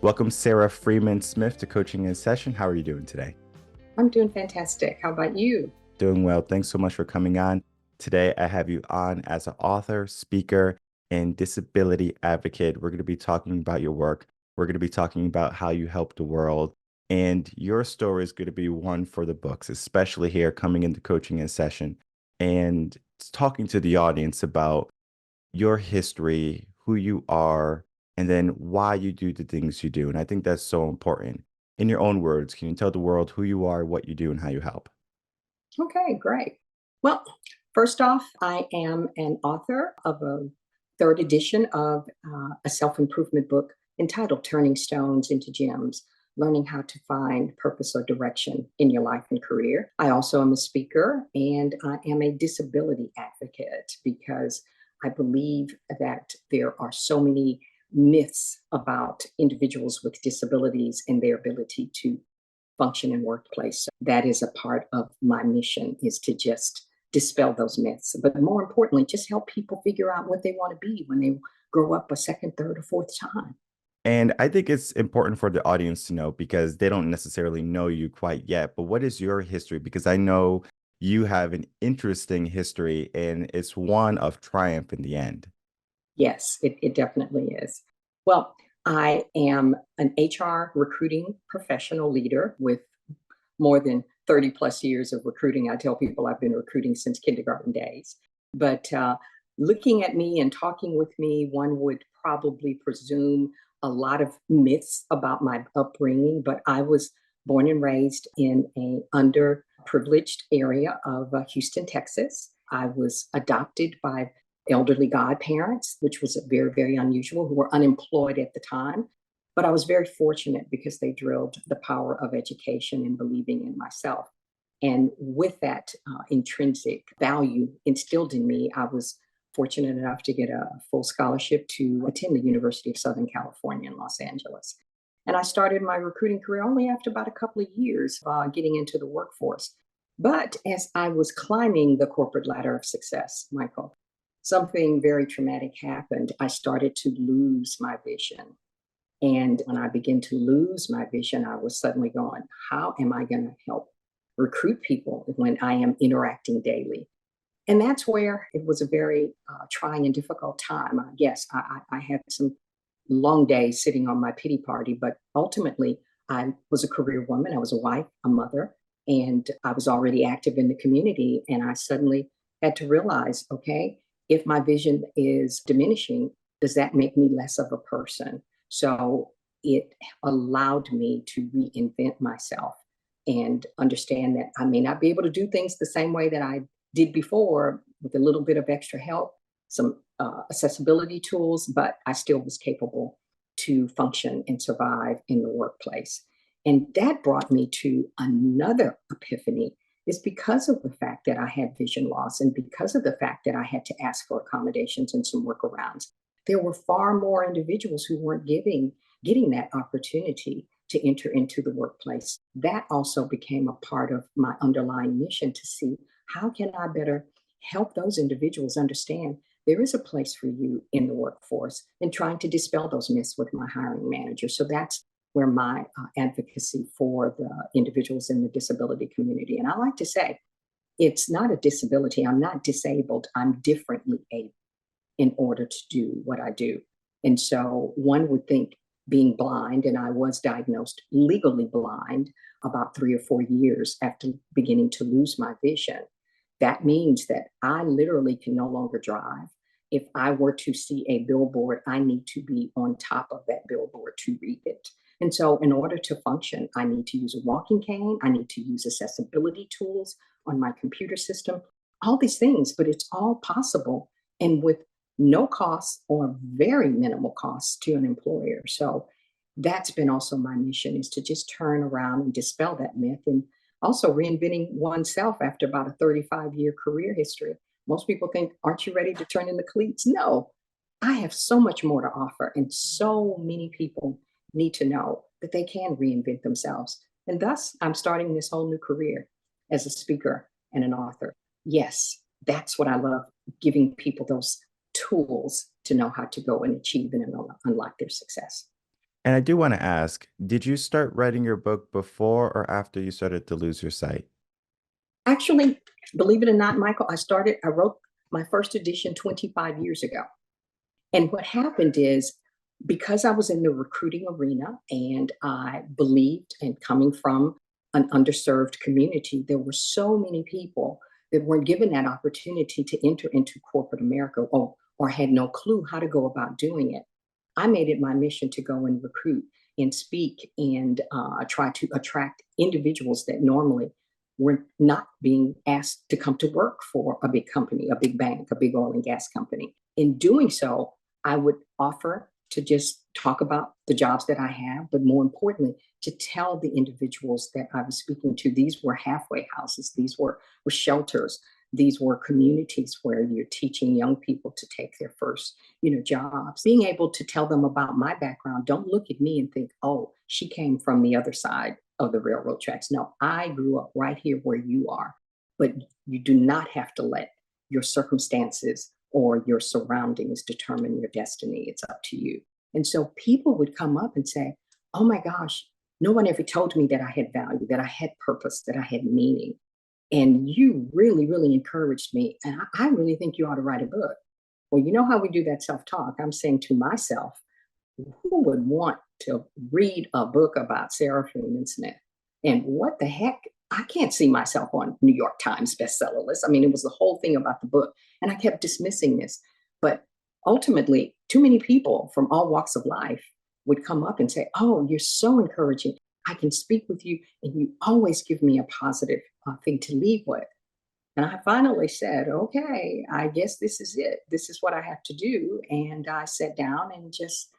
Welcome, Sara Freeman Smith, to Coaching in Session. How are you doing today? I'm doing fantastic. How about you? Doing well. Thanks so much for coming on. Today, I have you on as an author, speaker, and disability advocate. We're going to be talking about your work. We're going to be talking about how you help the world. And your story is going to be one for the books, especially here coming into Coaching in Session and talking to the audience about your history, who you are, and then why you do the things you do. And I think that's so important. In your own words, can you tell the world who you are, what you do, and how you help? Okay, great. Well, first off, I am an author of a third edition of a self improvement book entitled Turning Stones into Gems, Learning How to Find Purpose or Direction in Your Life and Career. I also am a speaker and I am a disability advocate because I believe that there are so many myths about individuals with disabilities and their ability to function in workplace. So that is a part of my mission, is to just dispel those myths. But more importantly, just help people figure out what they want to be when they grow up a second, third, or fourth time. And I think it's important for the audience to know because they don't necessarily know you quite yet. But what is your history? Because I know you have an interesting history and it's one of triumph in the end. Yes, it definitely is. Well, I am an HR recruiting professional leader with more than 30 plus years of recruiting. I tell people I've been recruiting since kindergarten days. But looking at me and talking with me, one would probably presume a lot of myths about my upbringing, but I was born and raised in a underprivileged area of Houston, Texas. I was adopted by elderly godparents, which was very, very unusual, who were unemployed at the time. But I was very fortunate because they drilled the power of education and believing in myself. And with that intrinsic value instilled in me, I was fortunate enough to get a full scholarship to attend the University of Southern California in Los Angeles. And I started my recruiting career only after about a couple of years getting into the workforce. But as I was climbing the corporate ladder of success, Michael, something very traumatic happened. I started to lose my vision. And when I began to lose my vision, I was suddenly going, how am I going to help recruit people when I am interacting daily? And that's where it was a very trying and difficult time. Yes, I had some long days sitting on my pity party, but ultimately, I was a career woman. I was a wife, a mother, and I was already active in the community. And I suddenly had to realize, okay, if my vision is diminishing, does that make me less of a person? So it allowed me to reinvent myself and understand that I may not be able to do things the same way that I did before with a little bit of extra help, some accessibility tools, but I still was capable to function and survive in the workplace. And that brought me to another epiphany is because of the fact that I had vision loss and because of the fact that I had to ask for accommodations and some workarounds. There were far more individuals who weren't getting that opportunity to enter into the workplace. That also became a part of my underlying mission to see how can I better help those individuals understand there is a place for you in the workforce and trying to dispel those myths with my hiring manager. So that's where my advocacy for the individuals in the disability community. And I like to say, it's not a disability. I'm not disabled. I'm differently able in order to do what I do. And so one would think being blind, and I was diagnosed legally blind about 3 or 4 years after beginning to lose my vision. That means that I literally can no longer drive. If I were to see a billboard, I need to be on top of that billboard to read it. And so, in order to function, I need to use a walking cane, I need to use accessibility tools on my computer system, all these things, but it's all possible and with no cost or very minimal costs to an employer. So that's been also my mission is to just turn around and dispel that myth and also reinventing oneself after about a 35-year career history. Most people think, aren't you ready to turn in the cleats? No, I have so much more to offer. And so many people need to know that they can reinvent themselves. And thus, I'm starting this whole new career as a speaker and an author. Yes, that's what I love, giving people those tools to know how to go and achieve and unlock their success. And I do want to ask, did you start writing your book before or after you started to lose your sight? Actually, believe it or not, Michael, I wrote my first edition 25 years ago. And what happened is because I was in the recruiting arena and I believed, and coming from an underserved community, there were so many people that weren't given that opportunity to enter into corporate America, or had no clue how to go about doing it. I made it my mission to go and recruit and speak and try to attract individuals that normally were not being asked to come to work for a big company, a big bank, a big oil and gas company. In doing so, I would offer to just talk about the jobs that I have, but more importantly, to tell the individuals that I was speaking to, these were halfway houses, these were shelters, these were communities where you're teaching young people to take their first, jobs. Being able to tell them about my background, don't look at me and think, oh, she came from the other side of the railroad tracks. No, I grew up right here where you are, but you do not have to let your circumstances or your surroundings determine your destiny. It's up to you. And so people would come up and say, oh my gosh, no one ever told me that I had value, that I had purpose, that I had meaning. And you really, really encouraged me. And I really think you ought to write a book. Well, you know how we do that self talk? I'm saying to myself, who would want to read a book about Sara Freeman Smith? And what the heck? I can't see myself on New York Times bestseller list. I mean, it was the whole thing about the book. And I kept dismissing this. But ultimately, too many people from all walks of life would come up and say, oh, you're so encouraging. I can speak with you, and you always give me a positive thing to leave with. And I finally said, okay, I guess this is it. This is what I have to do. And I sat down and just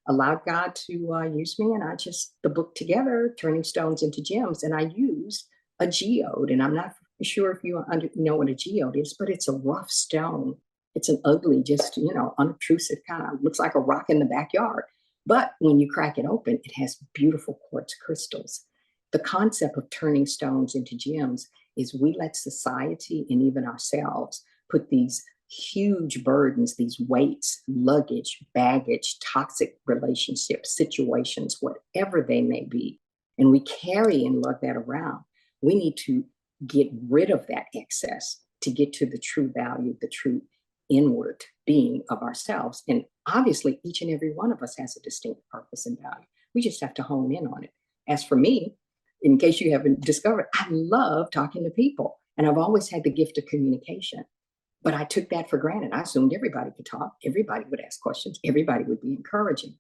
allowed God to use me. And I just, the book together, Turning Stones into Gems. And I used a geode. And I'm not sure if you know what a geode is, but it's a rough stone. It's an ugly, just, unobtrusive kind of, looks like a rock in the backyard. But when you crack it open, it has beautiful quartz crystals. The concept of turning stones into gems is we let society and even ourselves put these huge burdens, these weights, luggage, baggage, toxic relationships, situations, whatever they may be, and we carry and lug that around. We need to get rid of that excess to get to the true value, the true inward being of ourselves. And obviously, each and every one of us has a distinct purpose and value. We just have to hone in on it. As for me, in case you haven't discovered, I love talking to people. And I've always had the gift of communication. But I took that for granted. I assumed everybody could talk, everybody would ask questions, everybody would be encouraging.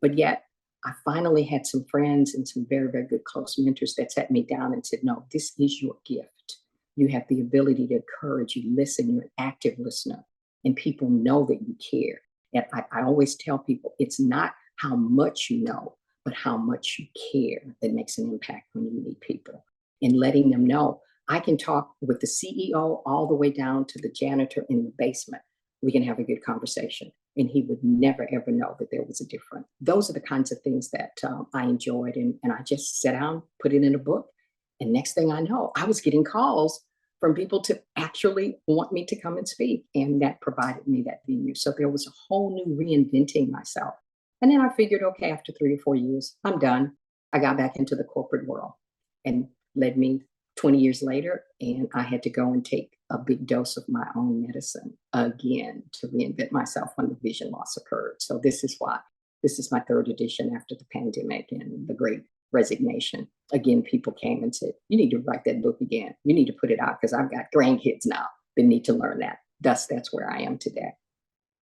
But yet, I finally had some friends and some very, very good close mentors that sat me down and said, no, this is your gift. You have the ability to encourage, you listen, you're an active listener, and people know that you care. And I always tell people it's not how much you know, but how much you care that makes an impact when you meet people. And letting them know I can talk with the CEO all the way down to the janitor in the basement. We can have a good conversation. And he would never, ever know that there was a difference. Those are the kinds of things that I enjoyed. And I just sat down, put it in a book. And next thing I know, I was getting calls from people to actually want me to come and speak. And that provided me that venue. So there was a whole new reinventing myself. And then I figured, okay, after 3 or 4 years, I'm done. I got back into the corporate world, and led me 20 years later. And I had to go and take a big dose of my own medicine again to reinvent myself when the vision loss occurred. So this is why this is my third edition after the pandemic and the great resignation. Again, people came and said, you need to write that book again. You need to put it out because I've got grandkids now that need to learn that. Thus, that's where I am today.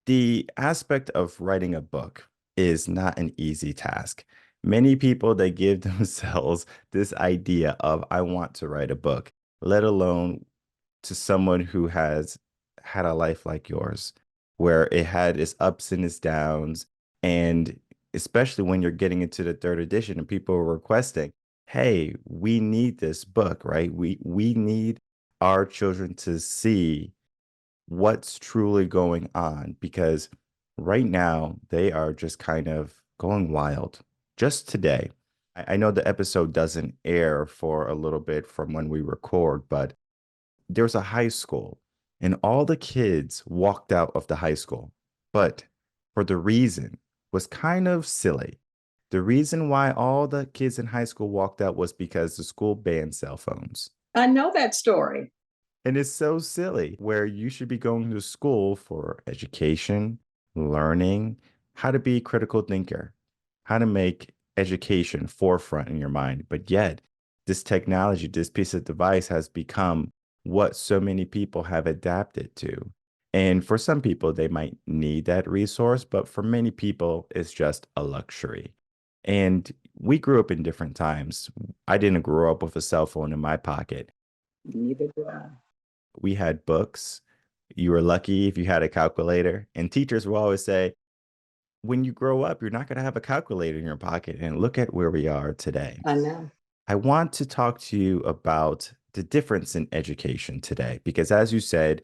The aspect of writing a book is not an easy task. Many people they give themselves this idea of I want to write a book, let alone to someone who has had a life like yours, where it had its ups and its downs, and especially when you're getting into the third edition and people are requesting, "Hey, we need this book, right? We need our children to see what's truly going on because right now they are just kind of going wild. Just today, I know the episode doesn't air for a little bit from when we record, but there's a high school and all the kids walked out of the high school, but for the reason was kind of silly. The reason why all the kids in high school walked out was because the school banned cell phones. I know that story. And it's so silly where you should be going to school for education, learning, how to be a critical thinker, how to make education forefront in your mind. But yet, this technology, this piece of device has become what so many people have adapted to. And for some people, they might need that resource, but for many people, it's just a luxury. And we grew up in different times. I didn't grow up with a cell phone in my pocket. Neither do I. We had books. You were lucky if you had a calculator. And teachers will always say, when you grow up, you're not going to have a calculator in your pocket. And look at where we are today. I know. I want to talk to you about the difference in education today, because as you said,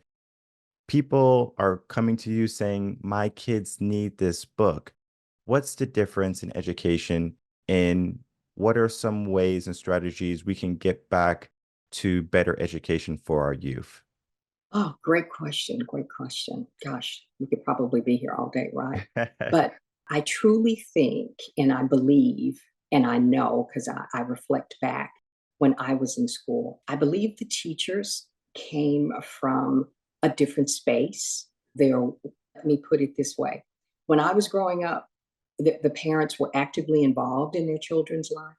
people are coming to you saying, my kids need this book. What's the difference in education, and what are some ways and strategies we can get back to better education for our youth? Oh, great question. Great question. Gosh, we could probably be here all day, right? But I truly think and I believe and I know because I reflect back when I was in school, I believe the teachers came from a different space. Let me put it this way. When I was growing up, the parents were actively involved in their children's life.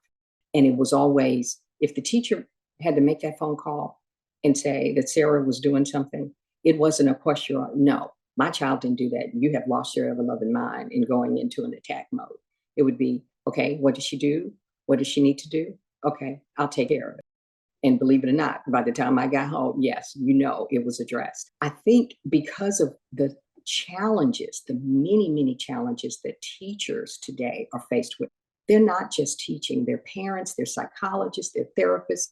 And it was always, if the teacher had to make that phone call and say that Sarah was doing something, it wasn't a question. No, my child didn't do that. You have lost your ever loving mind in going into an attack mode. It would be, okay, what does she do? What does she need to do? Okay, I'll take care of it. And believe it or not, by the time I got home, yes, it was addressed. I think because of the challenges, the many, many challenges that teachers today are faced with, they're not just teaching, they're parents, they're psychologists, they're therapists,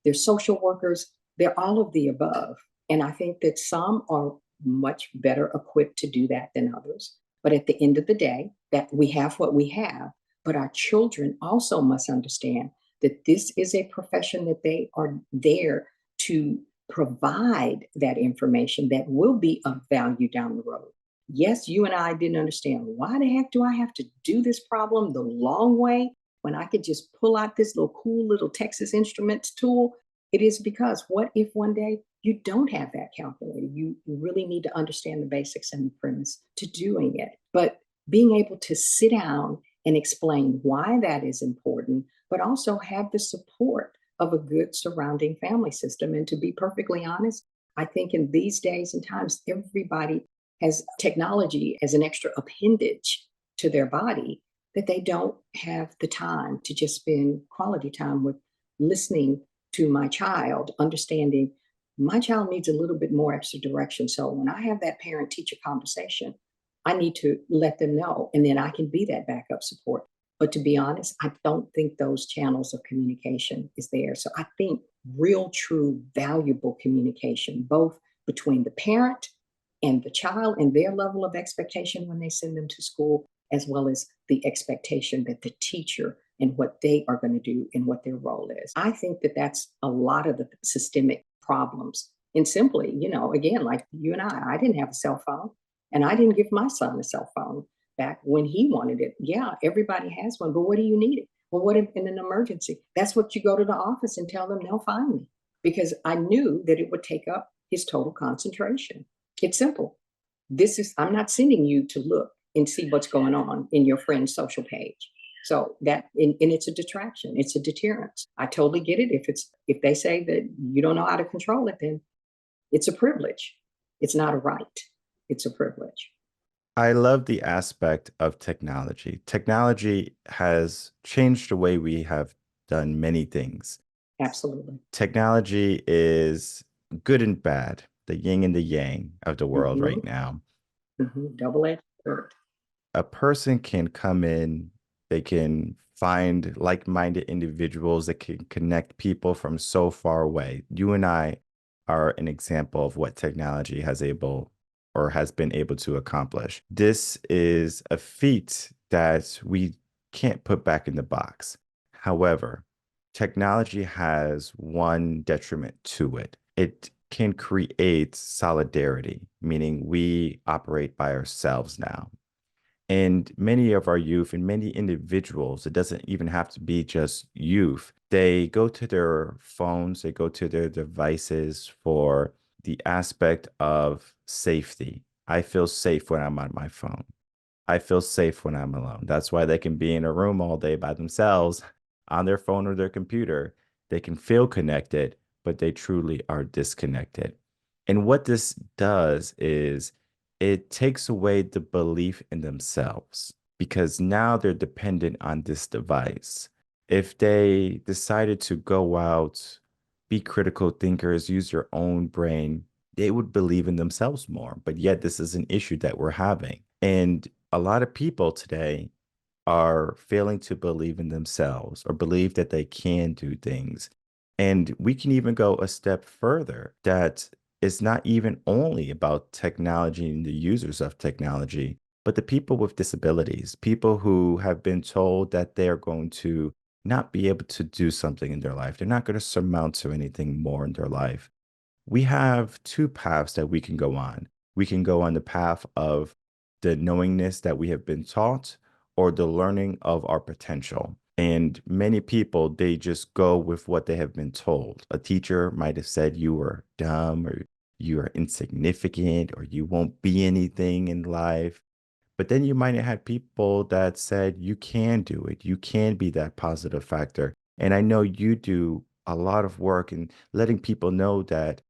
they're social workers, they're all of the above. And I think that some are much better equipped to do that than others. But at the end of the day, that we have what we have, but our children also must understand that this is a profession that they are there to provide that information that will be of value down the road. Yes, you and I didn't understand why the heck do I have to do this problem the long way when I could just pull out this little cool little Texas Instruments tool. It is because what if one day you don't have that calculator? You really need to understand the basics and the premise to doing it. But being able to sit down and explain why that is important, but also have the support of a good surrounding family system. And to be perfectly honest, I think in these days and times, everybody has technology as an extra appendage to their body that they don't have the time to just spend quality time with listening to my child, understanding my child needs a little bit more extra direction. So when I have that parent teacher conversation, I need to let them know, and then I can be that backup support. But to be honest, I don't think those channels of communication is there. So I think real, true, valuable communication, both between the parent and the child and their level of expectation when they send them to school, as well as the expectation that the teacher and what they are going to do and what their role is. I think that that's a lot of the systemic problems. And simply, again, like you and I didn't have a cell phone and I didn't give my son a cell phone back when he wanted it. Yeah, everybody has one, but what do you need it? Well, what if in an emergency? That's what you go to the office and tell them they'll find me because I knew that it would take up his total concentration. It's simple. I'm not sending you to look and see what's going on in your friend's social page. So and it's a detraction. It's a deterrence. I totally get it. If they say that you don't know how to control it, then it's a privilege. It's not a right. It's a privilege. I love the aspect of technology. Technology has changed the way we have done many things. Absolutely. Technology is good and bad, the yin and the yang of the world Mm-hmm. right now. Mm-hmm. Double-edged sword. A person can come in, they can find like-minded individuals that can connect people from so far away. You and I are an example of what technology has been able to accomplish. This is a feat that we can't put back in the box. However, technology has one detriment to it. It can create solidarity, meaning we operate by ourselves now. And many of our youth and many individuals, it doesn't even have to be just youth, they go to their phones, they go to their devices for the aspect of safety. I feel safe when I'm on my phone. I feel safe when I'm alone. That's why they can be in a room all day by themselves on their phone or their computer. They can feel connected, but they truly are disconnected. And what this does is it takes away the belief in themselves because now they're dependent on this device. If they decided to go out, be critical thinkers, use your own brain, they would believe in themselves more. But yet, this is an issue that we're having. And a lot of people today are failing to believe in themselves or believe that they can do things. And we can even go a step further that it's not even only about technology and the users of technology, but the people with disabilities, people who have been told that they're going to not be able to do something in their life. They're not going to surmount to anything more in their life. We have two paths that we can go on. We can go on the path of the knowingness that we have been taught or the learning of our potential. And many people, they just go with what they have been told. A teacher might have said you were dumb or you are insignificant or you won't be anything in life. But then you might have had people that said you can do it. You can be that positive factor. And I know you do a lot of work in letting people know that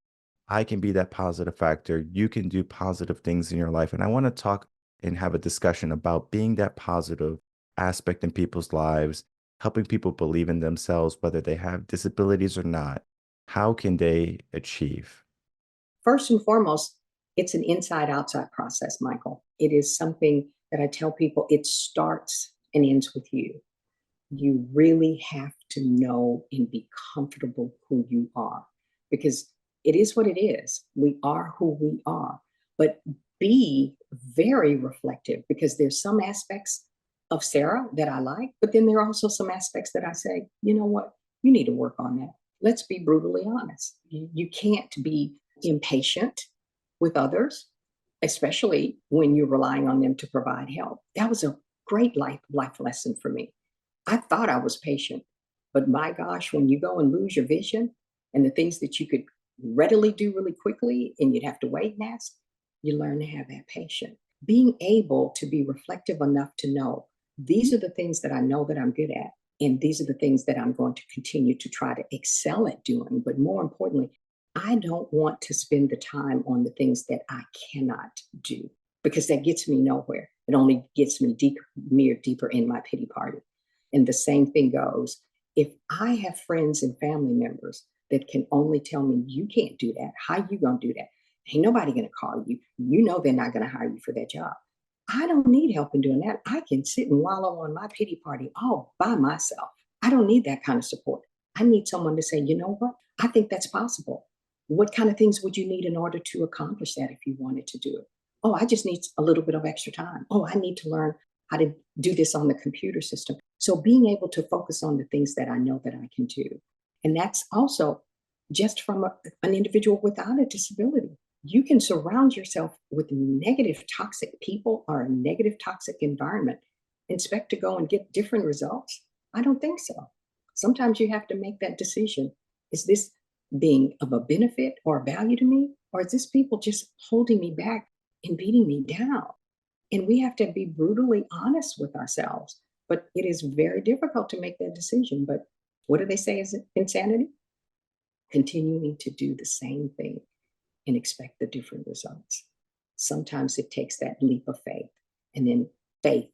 I can be that positive factor. You can do positive things in your life. And I want to talk and have a discussion about being that positive aspect in people's lives, helping people believe in themselves, whether they have disabilities or not. How can they achieve? First and foremost, it's an inside outside process, Michael. It is something that I tell people it starts and ends with you. You really have to know and be comfortable who you are because it is what it is. We are who we are, but be very reflective because there's some aspects of Sarah that I like, but then there are also some aspects that I say, you know what, you need to work on that. Let's be brutally honest. You can't be impatient with others, especially when you're relying on them to provide help. That was a great life lesson for me. I thought I was patient, but my gosh, when you go and lose your vision and the things that you could readily do really quickly and you'd have to wait and ask, you learn to have that patience. Being able to be reflective enough to know these are the things that I know that I'm good at, and these are the things that I'm going to continue to try to excel at doing. But more importantly, I don't want to spend the time on the things that I cannot do because that gets me nowhere. It only gets me deeper in my pity party. And the same thing goes if I have friends and family members that can only tell me, you can't do that. How you going to do that? Ain't nobody going to call you. You know they're not going to hire you for that job. I don't need help in doing that. I can sit and wallow on my pity party all by myself. I don't need that kind of support. I need someone to say, you know what? I think that's possible. What kind of things would you need in order to accomplish that if you wanted to do it? Oh, I just need a little bit of extra time. Oh, I need to learn how to do this on the computer system. So being able to focus on the things that I know that I can do. And that's also just from an individual without a disability. You can surround yourself with negative, toxic people or a negative, toxic environment, expect to go and get different results. I don't think so. Sometimes you have to make that decision. Is this being of a benefit or a value to me? Or is this people just holding me back and beating me down? And we have to be brutally honest with ourselves. But it is very difficult to make that decision. But what do they say is insanity? Continuing to do the same thing and expect the different results. Sometimes it takes that leap of faith. And then faith,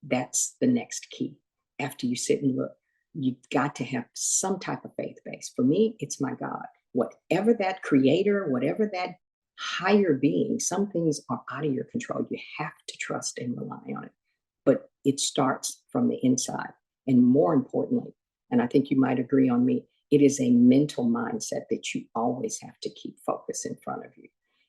that's the next key. After you sit and look, you've got to have some type of faith base. For me, it's my God. Whatever that creator, whatever that higher being, some things are out of your control. You have to trust and rely on it. But it starts from the inside. And more importantly, and I think you might agree on me, it is a mental mindset that you always have to keep focus in front of you.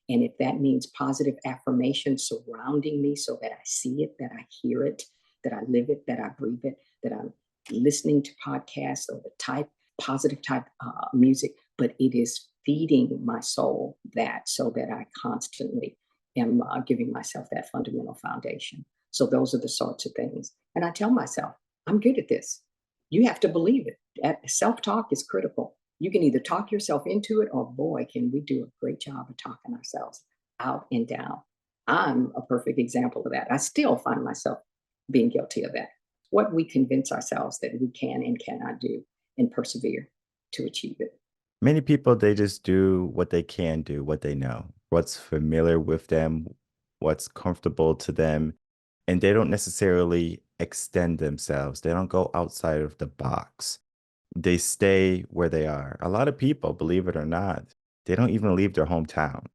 And if that means positive affirmations surrounding me so that I see it, that I hear it, that I live it, that I breathe it, that I'm listening to podcasts or the positive type music, but it is feeding my soul that so that I constantly am giving myself that fundamental foundation. So those are the sorts of things. And I tell myself, I'm good at this. You have to believe it. Self talk is critical. You can either talk yourself into it, or boy, can we do a great job of talking ourselves out and down. I'm a perfect example of that. I still find myself being guilty of that. What we convince ourselves that we can and cannot do and persevere to achieve it. Many people, they just do what they can do, what they know, what's familiar with them, what's comfortable to them, and they don't necessarily extend themselves. They don't go outside of the box. They stay where they are. A lot of people, believe it or not, they don't even leave their hometown.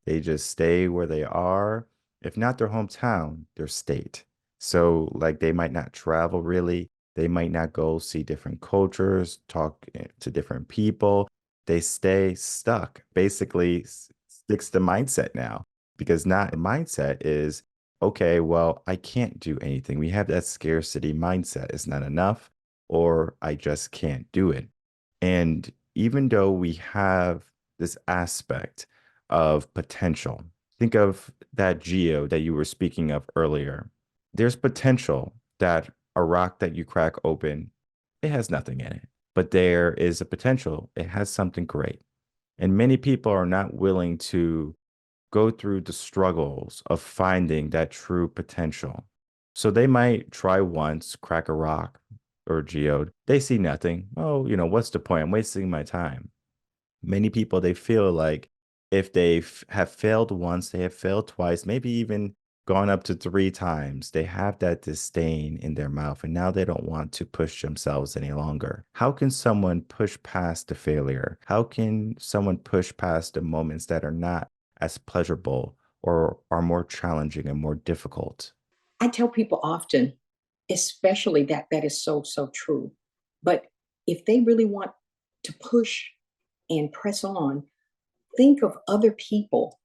They just stay where they are. If not their hometown, their state. So, like, they might not travel really. They might not go see different cultures, talk to different people. They stay stuck. Basically, sticks the mindset now because not the mindset is, okay, well, I can't do anything. We have that scarcity mindset. It's not enough or I just can't do it. And even though we have this aspect of potential, think of that geo that you were speaking of earlier. There's potential that a rock that you crack open, it has nothing in it, but there is a potential, it has something great. And many people are not willing to go through the struggles of finding that true potential. So they might try once, crack a rock or a geode. They see nothing. Oh, what's the point? I'm wasting my time. Many people, they feel like if they have failed once, they have failed twice, maybe even gone up to three times, they have that disdain in their mouth and now they don't want to push themselves any longer. How can someone push past the failure? How can someone push past the moments that are not as pleasurable or are more challenging and more difficult? I tell people often, especially that is so, so true. But if they really want to push and press on, think of other people.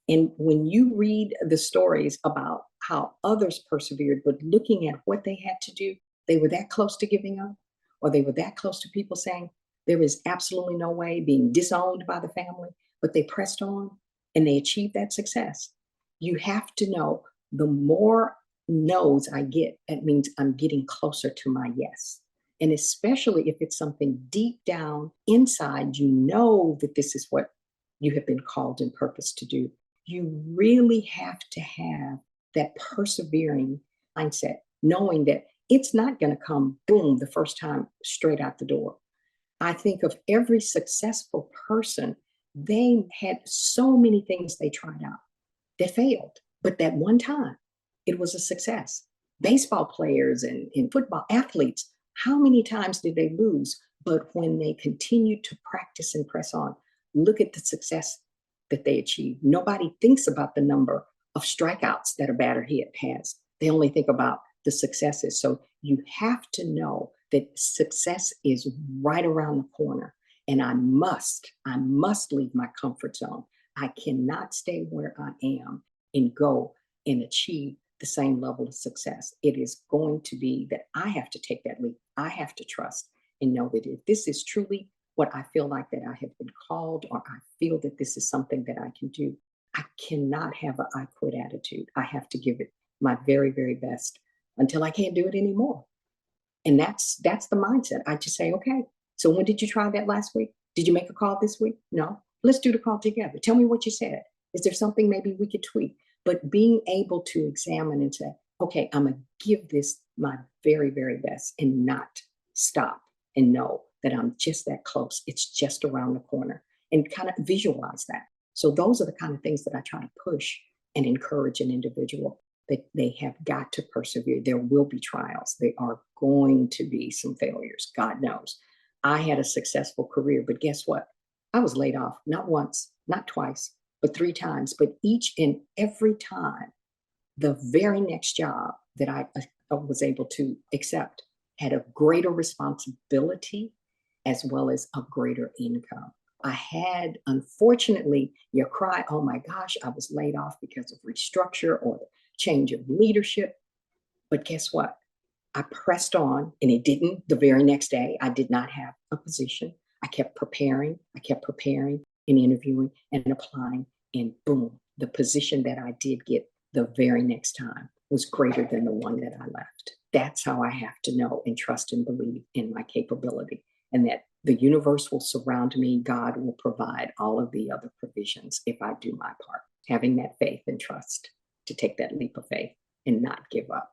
And when you read the stories about how others persevered, but looking at what they had to do, they were that close to giving up, or they were that close to people saying, there is absolutely no way, being disowned by the family, but they pressed on and they achieved that success. You have to know the more no's I get, that means I'm getting closer to my yes. And especially if it's something deep down inside, you know that this is what you have been called and purposed to do. You really have to have that persevering mindset, knowing that it's not going to come boom the first time straight out the door. I think of every successful person, they had so many things they tried out that failed, but that one time it was a success. Baseball players and football athletes, how many times did they lose? But when they continued to practice and press on, look at the success that they achieved. Nobody thinks about the number of strikeouts that a batter hit has. They only think about the successes. So you have to know that success is right around the corner. And I must leave my comfort zone. I cannot stay where I am and go and achieve the same level of success. It is going to be that I have to take that leap. I have to trust and know that if this is truly what I feel like that I have been called, or I feel that this is something that I can do, I cannot have an I quit attitude. I have to give it my very, very best until I can't do it anymore. And that's the mindset. I just say, okay, so when did you try that last week? Did you make a call this week? No. Let's do the call together. Tell me what you said. Is there something maybe we could tweak? But being able to examine and say, okay, I'm going to give this my very, very best and not stop and know that I'm just that close. It's just around the corner and kind of visualize that. So those are the kind of things that I try to push and encourage an individual that they have got to persevere. There will be trials. There are going to be some failures. God knows. I had a successful career, but guess what? I was laid off not once, not twice, but three times. But each and every time, the very next job that I was able to accept had a greater responsibility as well as a greater income. I had, unfortunately, you cry, oh my gosh, I was laid off because of restructure or the change of leadership. But guess what? I pressed on, and it didn't, the very next day, I did not have a position. I kept preparing and interviewing and applying, and boom, the position that I did get the very next time was greater than the one that I left. That's how I have to know and trust and believe in my capability, and that the universe will surround me. God will provide all of the other provisions if I do my part. Having that faith and trust to take that leap of faith and not give up.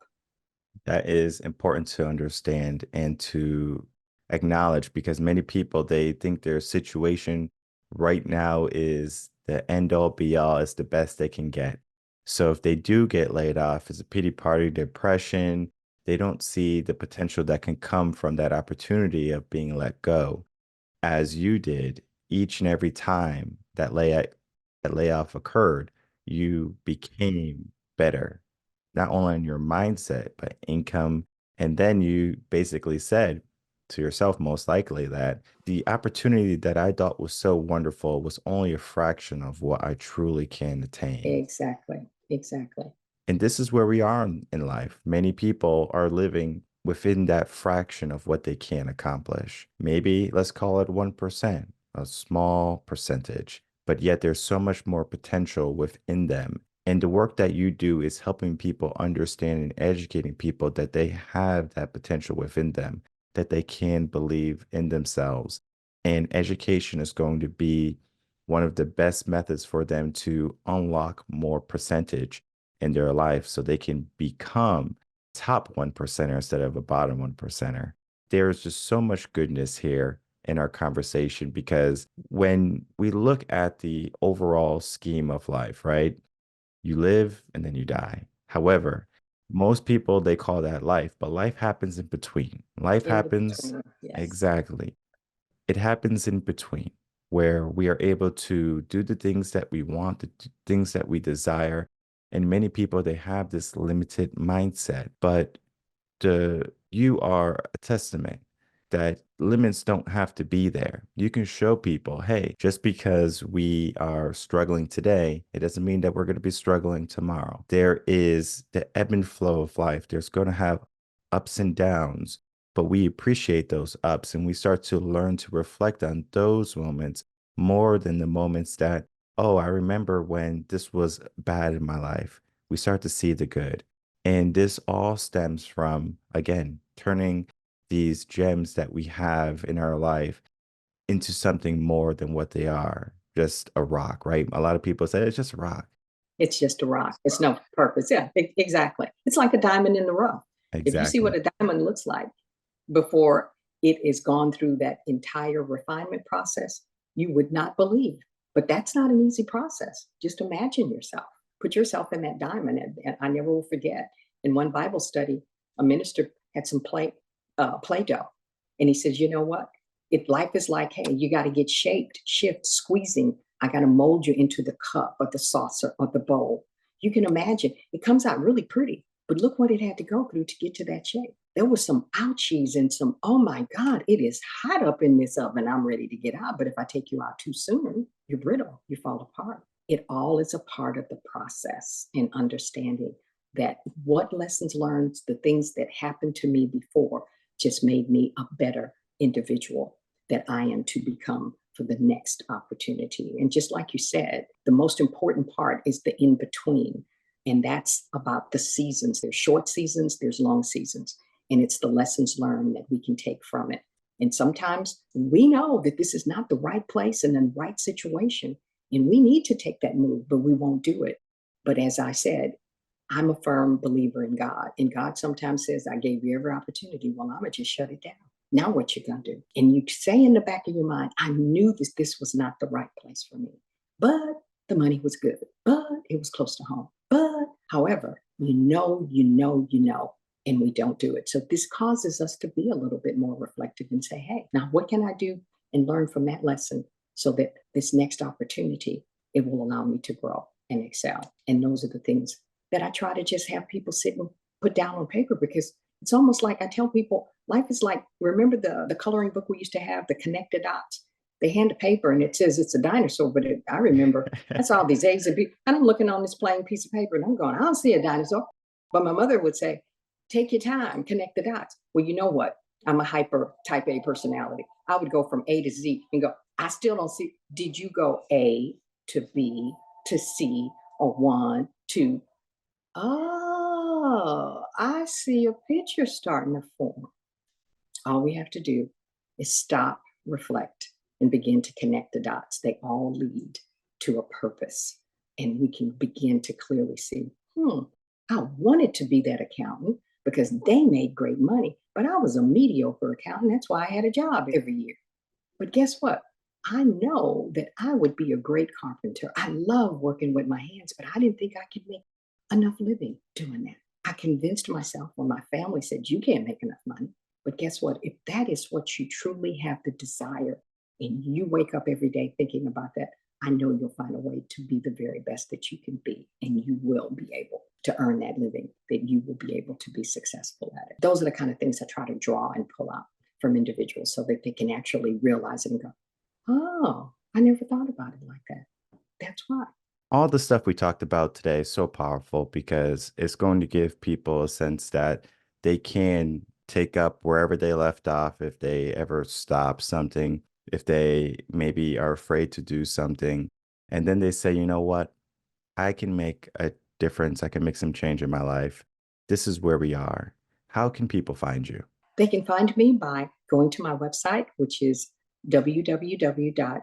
That is important to understand and to acknowledge because many people they think their situation right now is the end all be all, is the best they can get. So if they do get laid off, it's a pity party, depression. They don't see the potential that can come from that opportunity of being let go, as you did each and every time that layoff occurred, you became better, not only in your mindset, but income. And then you basically said to yourself, most likely, that the opportunity that I thought was so wonderful was only a fraction of what I truly can attain. Exactly. Exactly. And this is where we are in life. Many people are living within that fraction of what they can accomplish. Maybe let's call it 1%, a small percentage, but yet there's so much more potential within them. And the work that you do is helping people understand and educating people that they have that potential within them, that they can believe in themselves. And education is going to be one of the best methods for them to unlock more percentage in their life so they can become top 1%er instead of a bottom 1%er. There's just so much goodness here in our conversation because when we look at the overall scheme of life, right? You live and then you die. However, most people they call that life, but life happens in between. Life In happens between. Yes. exactly. It happens in between where we are able to do the things that we want, the things that we desire. And many people, they have this limited mindset, but you are a testament that limits don't have to be there. You can show people, hey, just because we are struggling today, it doesn't mean that we're going to be struggling tomorrow. There is the ebb and flow of life. There's going to have ups and downs, but we appreciate those ups and we start to learn to reflect on those moments more than the moments that, oh, I remember when this was bad in my life. We start to see the good. And this all stems from, again, turning these gems that we have in our life into something more than what they are, just a rock, right? A lot of people say it's just a rock. It's just a rock. It's no purpose. Yeah, exactly. It's like a diamond in the rough. If you see what Exactly. a diamond looks like before it is gone through that entire refinement process, you would not believe. But that's not an easy process. Just imagine yourself. Put yourself in that diamond. And I never will forget. In one Bible study, a minister had some Play-Doh, and he says, "You know what? If life is like, hey, you got to get shaped, shift, squeezing. I got to mold you into the cup or the saucer or the bowl. You can imagine it comes out really pretty, but look what it had to go through to get to that shape. There was some ouchies and some, oh my God, it is hot up in this oven. I'm ready to get out. But if I take you out too soon, you're brittle, you fall apart. It all is a part of the process and understanding that what lessons learned, the things that happened to me before just made me a better individual that I am to become for the next opportunity. And just like you said, the most important part is the in between. And that's about the seasons. There's short seasons, there's long seasons. And it's the lessons learned that we can take from it. And sometimes we know that this is not the right place and the right situation. And we need to take that move, but we won't do it. But as I said, I'm a firm believer in God. And God sometimes says, I gave you every opportunity. Well, I'm going to just shut it down. Now what you going to do? And you say in the back of your mind, I knew this was not the right place for me. But the money was good. But it was close to home. But however, and we don't do it. So this causes us to be a little bit more reflective and say, hey, now what can I do and learn from that lesson so that this next opportunity, it will allow me to grow and excel. And those are the things that I try to just have people sit and put down on paper, because it's almost like I tell people, life is like, remember the coloring book we used to have, the connected dots? They hand a paper and it says it's a dinosaur, but I remember that's all these A's and B's. And I'm looking on this plain piece of paper and I'm going, I don't see a dinosaur. But my mother would say, take your time, connect the dots. Well, you know what? I'm a hyper type A personality. I would go from A to Z and go, I still don't see. Did you go A to B to C or one, two? Oh, Oh, I see a picture starting to form. All we have to do is stop, reflect, and begin to connect the dots. They all lead to a purpose. And we can begin to clearly see, I wanted to be that accountant because they made great money, but I was a mediocre accountant. That's why I had a job every year. But guess what? I know that I would be a great carpenter. I love working with my hands, but I didn't think I could make enough living doing that. I convinced myself when my family said, you can't make enough money. But guess what? If that is what you truly have the desire and you wake up every day thinking about that, I know you'll find a way to be the very best that you can be. And you will be able to earn that living, that you will be able to be successful at it. Those are the kind of things I try to draw and pull out from individuals so that they can actually realize it and go, oh, I never thought about it like that. That's why. All the stuff we talked about today is so powerful because it's going to give people a sense that they can take up wherever they left off if they ever stop something, if they maybe are afraid to do something. And then they say, you know what? I can make a difference. I can make some change in my life. This is where we are. How can people find you? They can find me by going to my website, which is www.u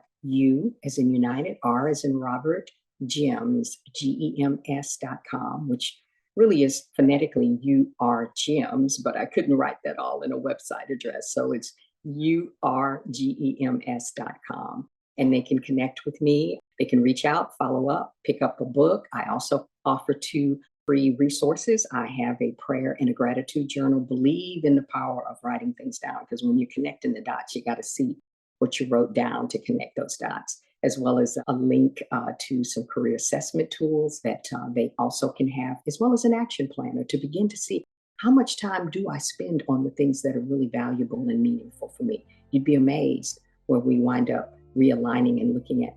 as in United, R as in Robert, gems, gems.com, which really is phonetically UR gems, but I couldn't write that all in a website address. So it's urgems.com. And they can connect with me. They can reach out, follow up, pick up a book. I also offer 2 free resources. I have a prayer and a gratitude journal. Believe in the power of writing things down because when you're connecting the dots, you got to see what you wrote down to connect those dots, as well as a link to some career assessment tools that they also can have, as well as an action planner to begin to see how much time do I spend on the things that are really valuable and meaningful for me. You'd be amazed where we wind up realigning and looking at,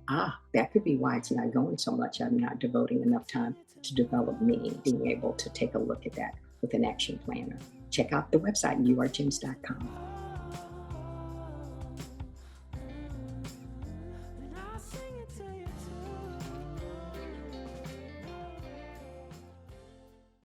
that could be why it's not going so much. I'm not devoting enough time to develop me, being able to take a look at that with an action planner. Check out the website, urgems.com.